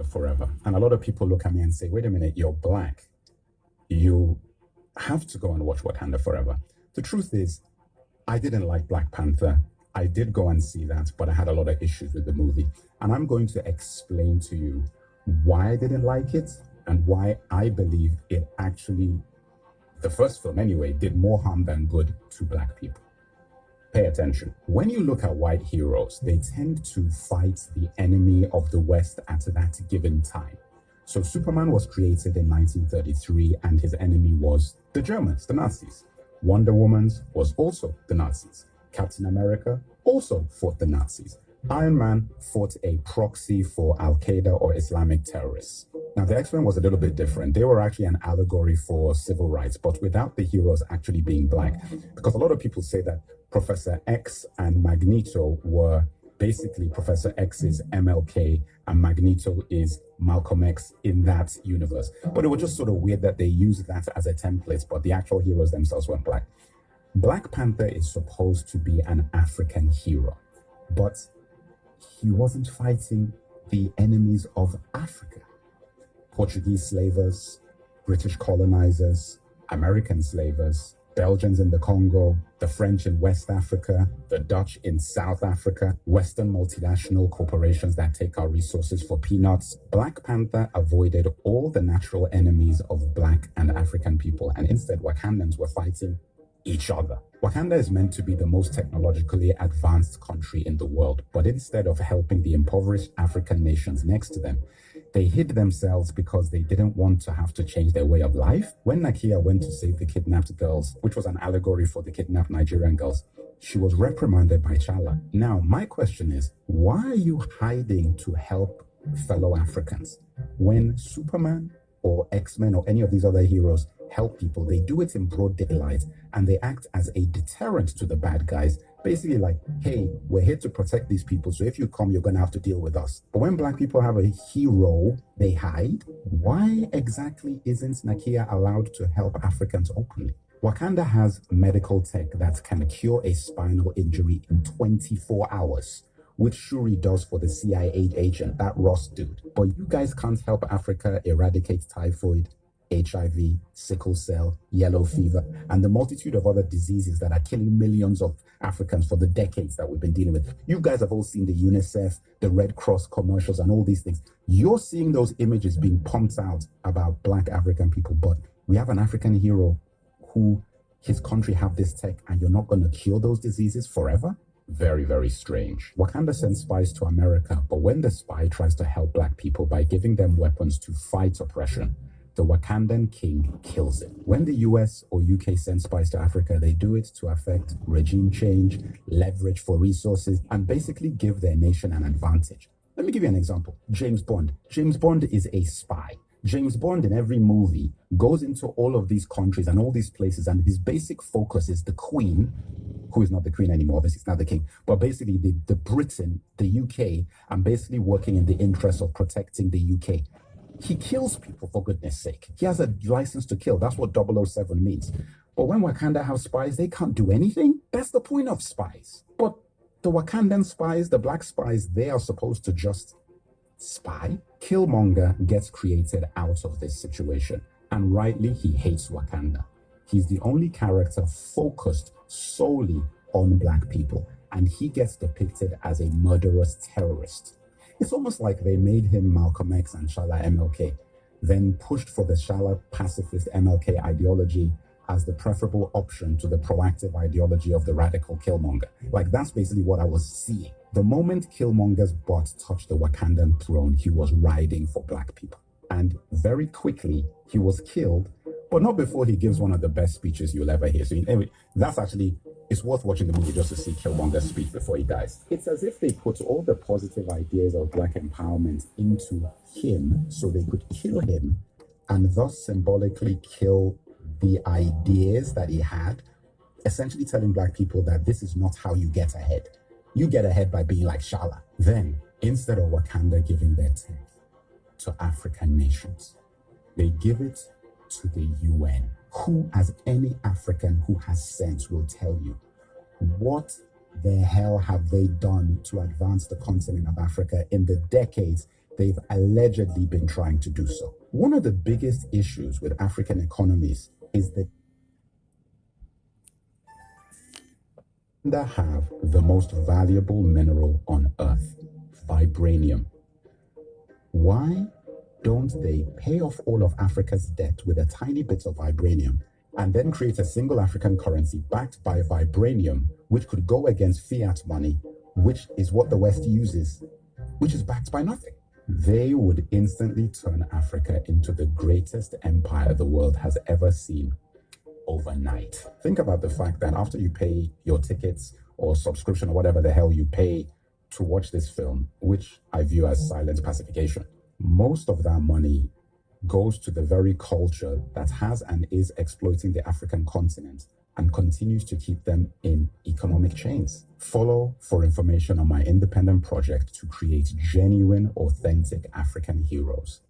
forever. And a lot of people look at me and say, wait a minute, you're black. You have to go and watch Wakanda Forever. The truth is, I didn't like Black Panther. I did go and see that, but I had a lot of issues with the movie. And I'm going to explain to you why I didn't like it and why I believe it actually, the first film anyway, did more harm than good to black people. Pay attention. When you look at white heroes, they tend to fight the enemy of the West at that given time. So Superman was created in 1933 and his enemy was the Germans, the Nazis. Wonder Woman was also the Nazis. Captain America also fought the Nazis. Iron Man fought a proxy for Al-Qaeda or Islamic terrorists. Now, the X-Men was a little bit different. They were actually an allegory for civil rights, but without the heroes actually being black. Because a lot of people say that Professor X and Magneto were basically Professor X's MLK and Magneto is Malcolm X in that universe. But it was just sort of weird that they used that as a template, but the actual heroes themselves weren't black. Black Panther is supposed to be an African hero, but he wasn't fighting the enemies of Africa. Portuguese slavers, British colonizers, American slavers, Belgians in the Congo, the French in West Africa, the Dutch in South Africa, Western multinational corporations that take our resources for peanuts. Black Panther avoided all the natural enemies of Black and African people, and instead Wakandans were fighting each other. Wakanda is meant to be the most technologically advanced country in the world, but instead of helping the impoverished African nations next to them, they hid themselves because they didn't want to have to change their way of life. When Nakia went to save the kidnapped girls, which was an allegory for the kidnapped Nigerian girls, she was reprimanded by Chala. Now, my question is, why are you hiding to help fellow Africans? When Superman or X-Men or any of these other heroes help people, they do it in broad daylight and they act as a deterrent to the bad guys. Basically like, hey, we're here to protect these people, so if you come, you're going to have to deal with us. But when black people have a hero, they hide. Why exactly isn't Nakia allowed to help Africans openly? Wakanda has medical tech that can cure a spinal injury in 24 hours, which Shuri does for the CIA agent, that Ross dude. But you guys can't help Africa eradicate typhoid, HIV, sickle cell, yellow fever, and the multitude of other diseases that are killing millions of Africans for the decades that we've been dealing with. You guys have all seen the UNICEF, the Red Cross commercials, and all these things. You're seeing those images being pumped out about Black African people, but we have an African hero who his country have this tech, and you're not going to cure those diseases forever? Very, very strange. Wakanda sends spies to America, but when the spy tries to help Black people by giving them weapons to fight oppression, the Wakandan king kills it. When the US or UK send spies to Africa, they do it to affect regime change, leverage for resources, and basically give their nation an advantage. Let me give you an example. James Bond. James Bond is a spy. James Bond in every movie goes into all of these countries and all these places, and his basic focus is the Queen, who is not the Queen anymore, obviously it's not the King, but basically the Britain, the UK, and basically working in the interest of protecting the UK. He kills people, for goodness sake. He has a license to kill. That's what 007 means. But when Wakanda have spies, they can't do anything. That's the point of spies. But the Wakandan spies, the black spies, they are supposed to just spy. Killmonger gets created out of this situation. And rightly, he hates Wakanda. He's the only character focused solely on black people. And he gets depicted as a murderous terrorist. It's almost like they made him Malcolm X and Shala MLK, then pushed for the Shala pacifist MLK ideology as the preferable option to the proactive ideology of the radical Killmonger. Like, that's basically what I was seeing. The moment Killmonger's butt touched the Wakandan throne, he was riding for black people. And very quickly, he was killed, but not before he gives one of the best speeches you'll ever hear. So anyway, that's actually, it's worth watching the movie just to see Killmonger's speech before he dies. It's as if they put all the positive ideas of black empowerment into him so they could kill him and thus symbolically kill the ideas that he had, essentially telling black people that this is not how you get ahead. You get ahead by being like Shala. Then, instead of Wakanda giving their tech to African nations, they give it to the UN. Who, as any African who has sense, will tell you, what the hell have they done to advance the continent of Africa in the decades they've allegedly been trying to do so. One of the biggest issues with African economies is that they have the most valuable mineral on earth, vibranium. Why don't they pay off all of Africa's debt with a tiny bit of vibranium and then create a single African currency backed by vibranium, which could go against fiat money, which is what the West uses, which is backed by nothing? They would instantly turn Africa into the greatest empire the world has ever seen overnight. Think about the fact that after you pay your tickets or subscription or whatever the hell you pay to watch this film, which I view as silent pacification, most of that money goes to the very culture that has and is exploiting the African continent and continues to keep them in economic chains. Follow for information on my independent project to create genuine, authentic African heroes.